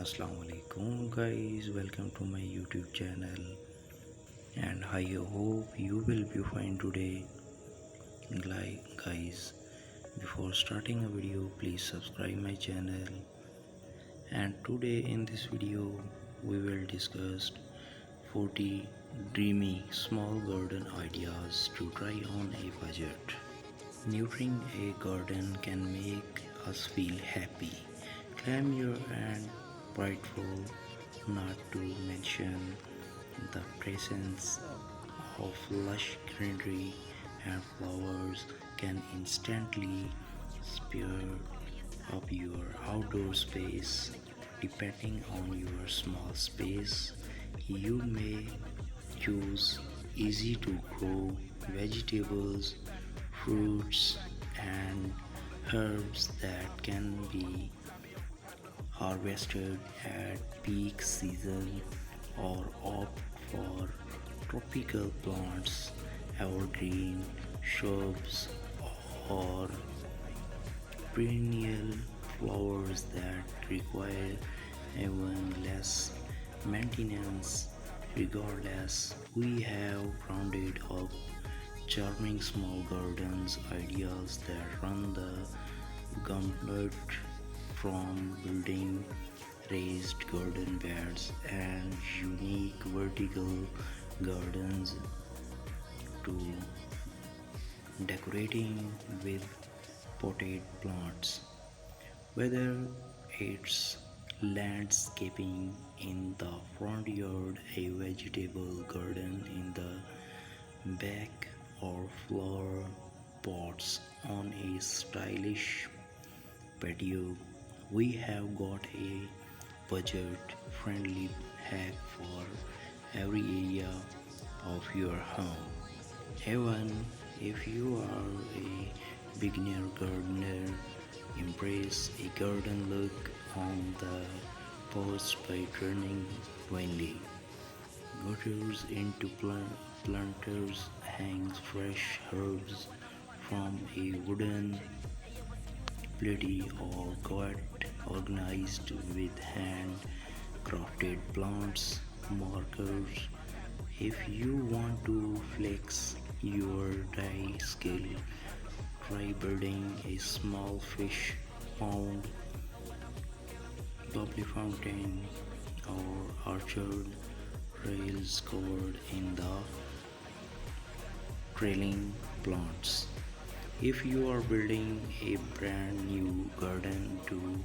Assalamu alaikum guys, welcome to my YouTube channel and I hope you will be fine today. Guys, before starting a video please subscribe my channel, and today in this video we will discuss 40 dreamy small garden ideas to try on a budget. Nurturing a garden can make us feel happy, clamor and prideful, not to mention the presence of lush greenery and flowers can instantly spur up your outdoor space. Depending on your small space, you may choose easy to grow vegetables, fruits, and herbs that can be harvested at peak season, or opt for tropical plants, evergreen shrubs, or perennial flowers that require even less maintenance. Regardless, we have rounded up charming small gardens ideas that run the gauntlet, from building raised garden beds and unique vertical gardens to decorating with potted plants. Whether it's landscaping in the front yard, a vegetable garden in the back, or flower pots on a stylish patio, we have got a budget friendly hack for every area of your home. Even if you are a beginner gardener, embrace a garden look on the post by turning windy gutters into planters, hangs fresh herbs from a wooden platy, or got organized with hand crafted plants markers. If you want to flex your dye skill, try building a small fish pond, bubbly fountain, or orchard rails covered in the trailing plants. If you are building a brand new garden to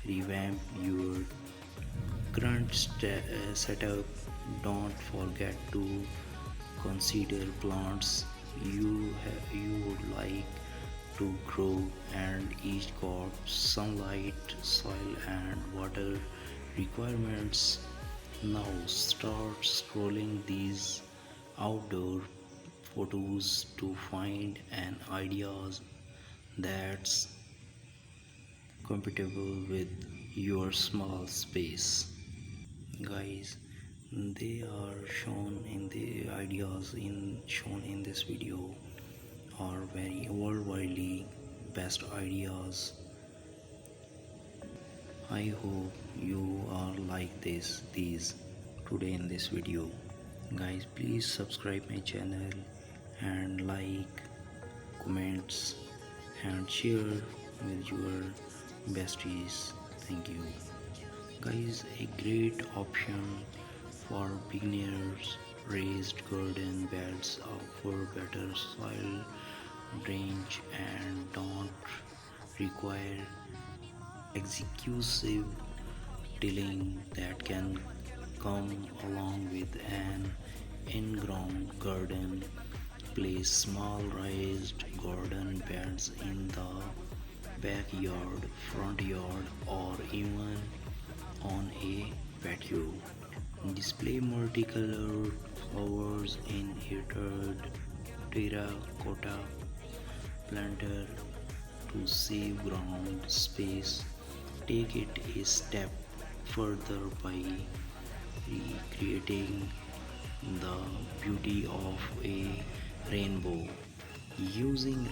revamp your current setup, don't forget to consider plants you would like to grow, and each got sunlight, soil, and water requirements. Now start scrolling these outdoor photos to find an ideas that's compatible with your small space. Guys, they are shown in the ideas in shown in this video are very worldwide best ideas. I hope you are like these today in this video. Guys, please subscribe my channel and like, comments, and share with your besties. Thank you. Guys, a great option for beginners, raised garden beds offer better soil drainage and don't require excessive tilling that can come along with an in-ground garden. Place small raised garden beds in the backyard, front yard, or even on a patio. Display multicolored flowers in a terracotta planter to save ground space. Take it a step further by recreating the beauty of a rainbow using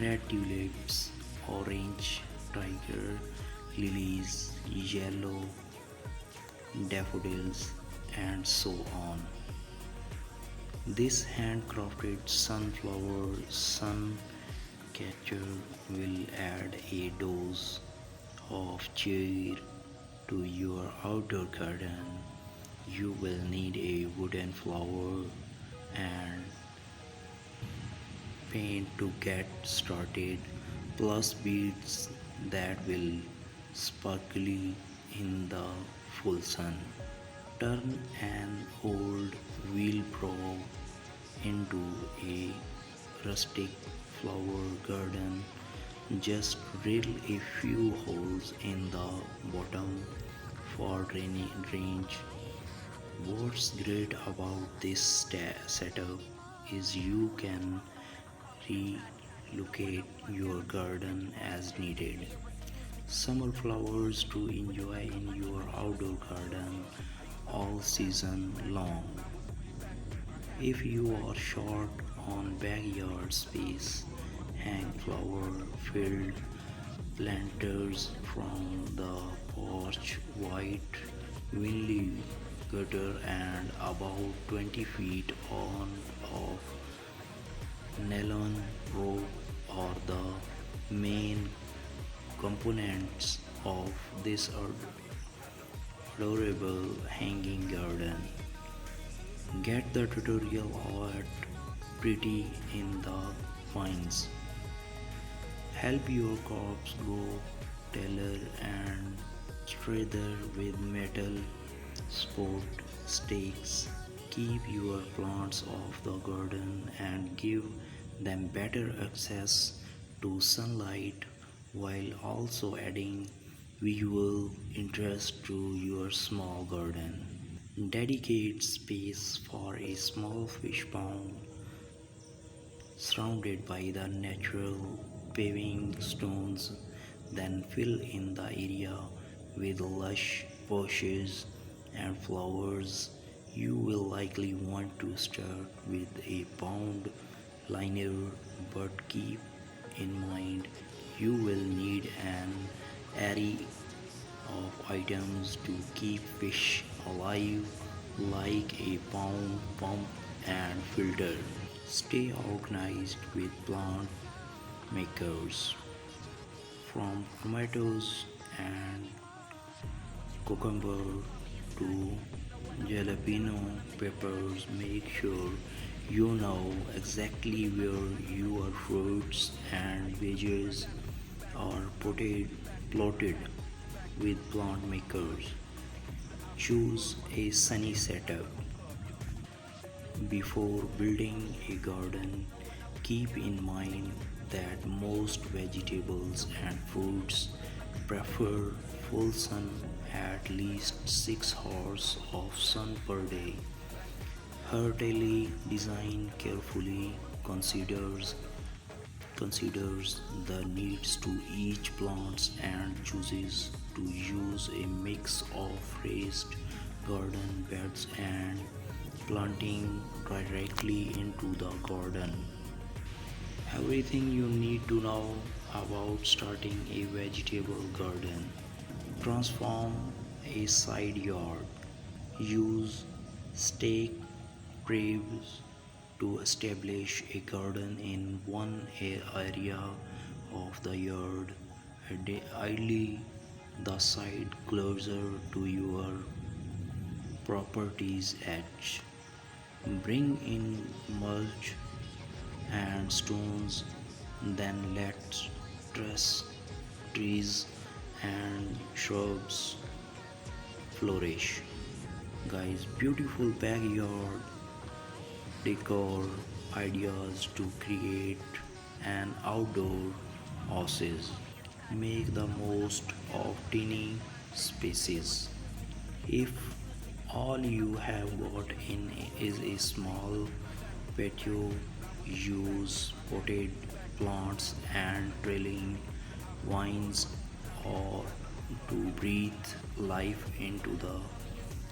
red tulips, orange tiger lilies, yellow daffodils, and so on. This handcrafted sunflower sun catcher will add a dose of cheer to your outdoor garden. You will need a wooden flower and paint to get started, plus beads that will sparkle in the full sun. Turn an old wheelbarrow into a rustic flower garden. Just drill a few holes in the bottom for drainage. What's great about this setup is you can relocate your garden as needed. Summer flowers to enjoy in your outdoor garden all season long. If you are short on backyard space, hang flower filled planters from the porch, white vinyl gutter and about 20 feet on of nylon rope are the main components of this adorable hanging garden. Get the tutorial art pretty in the vines. Help your crops grow taller and straighter with metal support stakes. Keep your plants off the garden and give them better access to sunlight while also adding visual interest to your small garden. Dedicate space for a small fish pond surrounded by the natural paving stones, then fill in the area with lush bushes and flowers. You will likely want to start with a pond liner, but keep in mind you will need an array of items to keep fish alive, like a pond pump and filter. Stay organized with plant makers, from tomatoes and cucumber to jalapeno peppers. Make sure you know exactly where your fruits and veggies are plotted with plant makers. Choose a sunny setup. Before building a garden, keep in mind that most vegetables and fruits prefer full sun, at least 6 hours of sun per day. Heartily design carefully considers the needs to each plants and chooses to use a mix of raised garden beds and planting directly into the garden. Everything you need to know about starting a vegetable garden. Transform a side yard. Use stake trees to establish a garden in one area of the yard, ideally the side closer to your property's edge. Bring in mulch and stones, then let trees and shrubs flourish. Guys, beautiful backyard decor ideas to create an outdoor oasis. Make the most of tiny spaces. If all you have got in is a small patio, use potted plants and trailing vines or to breathe life into the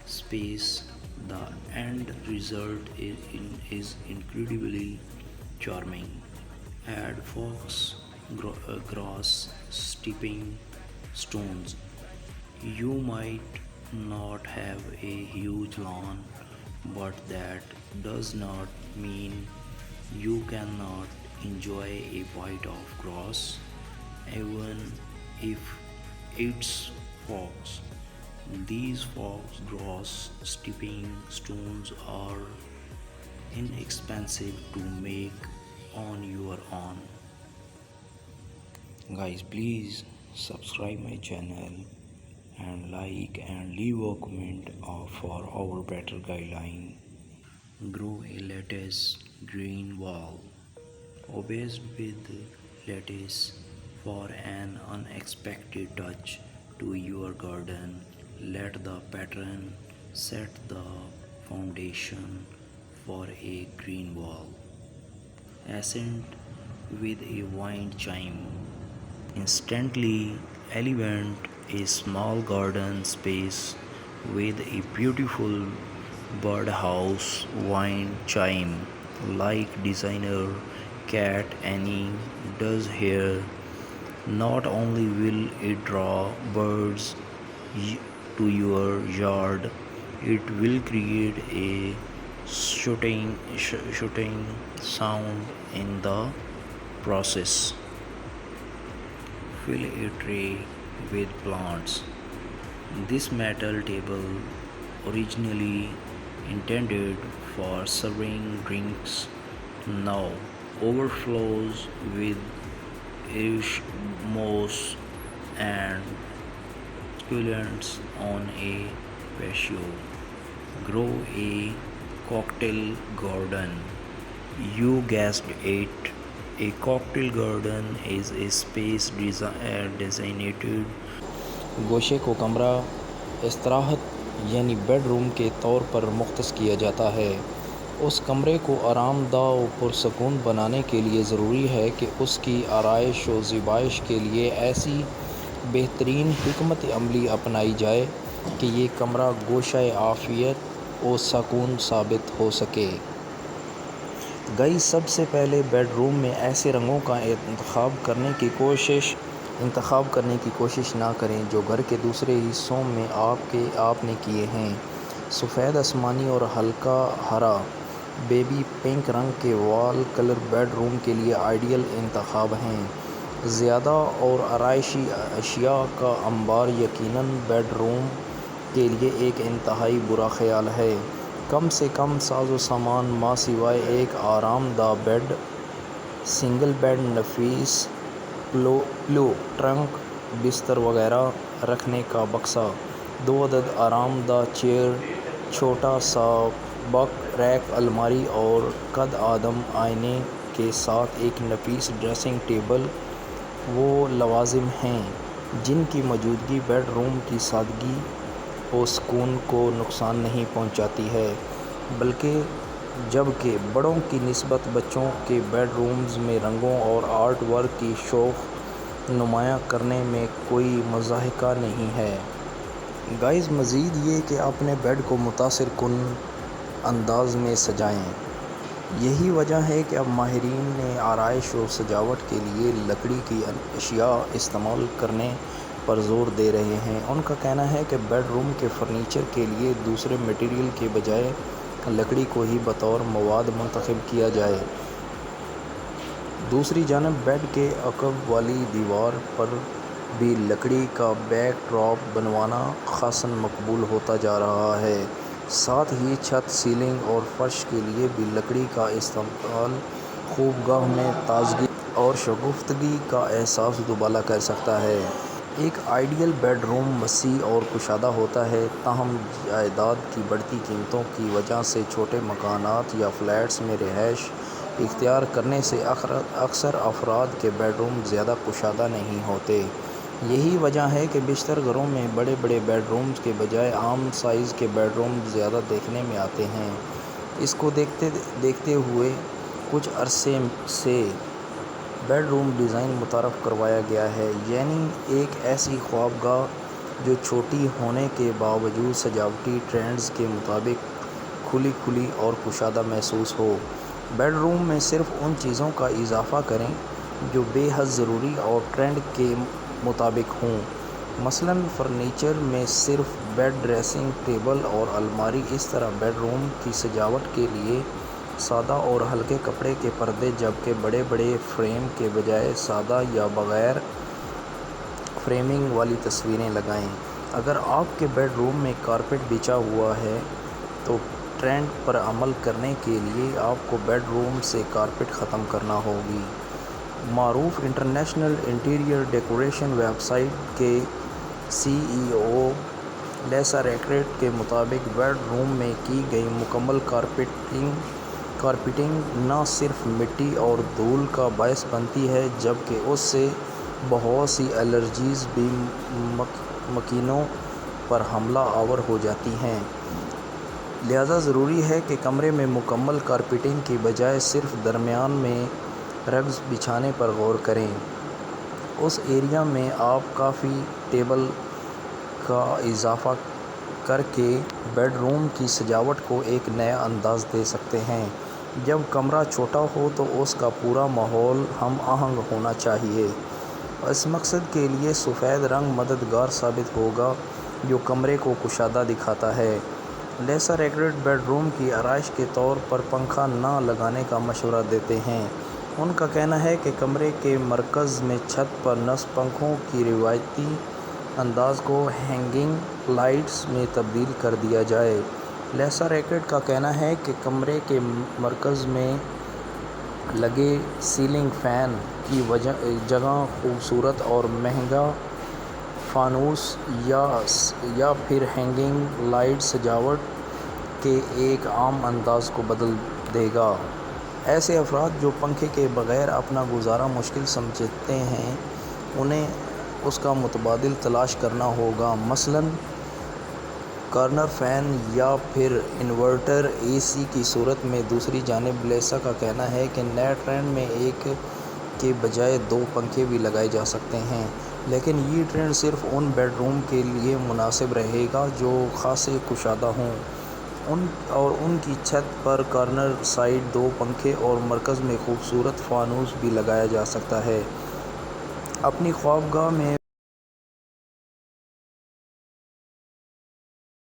space. The end result is incredibly charming. Add fox grass, stepping stones. You might not have a huge lawn, but that does not mean you cannot enjoy a bite of grass, even if it's fox. These fox grass stepping stones are inexpensive to make on your own. Guys, please subscribe my channel and like and leave a comment for our better guideline. Grow a lettuce green wall. Obsessed with lettuce for an unexpected touch to your garden. Let the pattern set the foundation for a green wall. Accent with a wind chime. Instantly elevate a small garden space with a beautiful birdhouse wind chime like designer Cat Annie does here. Not only will it draw birds to your yard, it will create a shooting sound in the process. Fill a tray with plants. This metal table, originally intended for serving drinks, now overflows with ash, moss, and succulents on a patio. Grow a cocktail garden. You guessed it. A cocktail garden is a space designated गोशे को कमरा इस्तराहत यानी bed room के तौर पर मुख्तस किया जाता है। उस कमरे को आरामदा और पुरसकून बनाने के लिए ज़रूरी है कि उसकी आराइश और ज़िबाइश के लिए ऐसी बेहतरीन हिकमत अमली अपनाई जाए कि ये कमरा गोशे आफ़ियत और सकून साबित हो सके। सबसे पहले बेडरूम में ऐसे रंगों का इंतखाब करने की कोशिश ना करें जो घर के दूसरे हिस्सों में आपने किए हैं। सफ़ेद आसमानी और हल्का हरा बेबी पिंक रंग के वॉल कलर बेडरूम के लिए आइडियल इंतखाब हैं। ज़्यादा और आराइशी अशिया का अंबार यकीनन बेडरूम के लिए एक इंतहाई बुरा ख्याल है। कम से कम साजो सामान माँ सिवाय एक आरामदा बेड, सिंगल बेड, नफीस पिलो, ट्रंक, बिस्तर वगैरह रखने का बक्सा, 2 अदद आरामदा चेयर, छोटा सा बक रैक, अलमारी और कद आदम आईने के साथ एक नफीस ड्रेसिंग टेबल वो लवाजिम हैं जिनकी मौजूदगी बेडरूम की सादगी और सुकून को नुकसान नहीं पहुंचाती है, बल्कि जबकि बड़ों की निस्बत बच्चों के बेडरूम्स में रंगों और आर्ट वर्क की शौक़ नुमायाँ करने में कोई मज़ाहिका नहीं है। मज़ीद ये कि अपने बेड को मुतासिर कुन अंदाज में सजाएं। यही वजह है कि अब माहिरीन ने आराइश और सजावट के लिए लकड़ी की अशिया इस्तेमाल करने पर ज़ोर दे रहे हैं। उनका कहना है कि बेडरूम के फर्नीचर के लिए दूसरे मटेरियल के बजाय लकड़ी को ही बतौर मवाद मुंतखब किया जाए। दूसरी जानब बेड के अकब वाली दीवार पर भी लकड़ी का बैक ड्रॉप बनवाना खासन मकबूल होता जा रहा है। साथ ही छत, सीलिंग और फर्श के लिए भी लकड़ी का इस्तेमाल खूबगाह में ताजगी और शगुफ्तगी का एहसास दुबाला कर सकता है। एक आइडियल बेडरूम वसी और कुशादा होता है, ताहम जायदाद की बढ़ती कीमतों की वजह से छोटे मकानात या फ्लैट्स में रिहाइश इख्तियार करने से अक्सर अफराद के बेडरूम ज़्यादा कुशादा नहीं होते। यही वजह है कि बेशतर घरों में बड़े बड़े बेडरूम्स के बजाय आम साइज़ के बेडरूम ज़्यादा देखने में आते हैं। इसको देखते हुए कुछ अरसे से बेडरूम डिज़ाइन मुतारफ़ करवाया गया है, यानी एक ऐसी ख्वाबगाह जो छोटी होने के बावजूद सजावटी ट्रेंड्स के मुताबिक खुली और कुशादा महसूस हो। बेडरूम में सिर्फ उन चीज़ों का इजाफ़ा करें जो बेहद ज़रूरी और ट्रेंड के मुताबिक हों। مثلاً فرنیچر میں صرف بیڈ ڈریسنگ ٹیبل اور الماری. اس طرح بیڈ روم کی سجاوٹ کے لیے سادہ اور ہلکے کپڑے کے پردے، جبکہ بڑے بڑے فریم کے بجائے سادہ یا بغیر فریمنگ والی تصویریں لگائیں. اگر آپ کے بیڈ روم میں کارپیٹ بچھا ہوا ہے تو ٹرینڈ پر عمل کرنے کے لیے آپ کو بیڈ روم سے کارپیٹ ختم کرنا ہوگی. معروف international interior decoration website کے CEO لیسا ریکریٹ کے مطابق بیڈ روم میں کی گئی مکمل کارپیٹنگ نہ صرف مٹی اور دھول کا باعث بنتی ہے جبکہ اس سے بہت سی الرجیز بھی مکینوں پر حملہ آور ہو جاتی ہیں. لہذا ضروری ہے کہ کمرے میں مکمل کارپیٹنگ کی بجائے صرف درمیان میں رگز بچھانے پر غور کریں. اس ایریا میں آپ کافی ٹیبل کا اضافہ کر کے بیڈ روم کی سجاوٹ کو ایک نیا انداز دے سکتے ہیں. جب کمرہ چھوٹا ہو تو اس کا پورا ماحول ہم آہنگ ہونا چاہیے. اس مقصد کے لیے سفید رنگ مددگار ثابت ہوگا جو کمرے کو کشادہ دکھاتا ہے. لیسا ریکریٹ بیڈ روم کی آرائش کے طور پر پنکھا نہ لگانے کا مشورہ دیتے ہیں. ان کا کہنا ہے کہ کمرے کے مرکز میں چھت پر نصب پنکھوں کی روایتی انداز کو ہینگنگ لائٹس میں تبدیل کر دیا جائے. لیسا ریکریٹ کا کہنا ہے کہ کمرے کے مرکز میں لگے سیلنگ فین کی جگہ خوبصورت اور مہنگا فانوس یا پھر ہینگنگ لائٹ سجاوٹ کے ایک عام انداز کو بدل دے گا. ایسے افراد جو پنکھے کے بغیر اپنا گزارا مشکل سمجھتے ہیں انہیں اس کا متبادل تلاش کرنا ہوگا، مثلاً کارنر فین یا پھر انورٹر AC کی صورت میں. دوسری جانب لیسا کا کہنا ہے کہ نئے ٹرینڈ میں ایک کے بجائے 2 پنکھے بھی لگائے جا سکتے ہیں، لیکن یہ ٹرینڈ صرف ان بیڈ روم کے لیے مناسب رہے گا جو خاصے کشادہ ہوں اور ان کی چھت پر کارنر سائڈ 2 پنکھے اور مرکز میں خوبصورت فانوس بھی لگایا جا سکتا ہے. اپنی خوابگاہ میں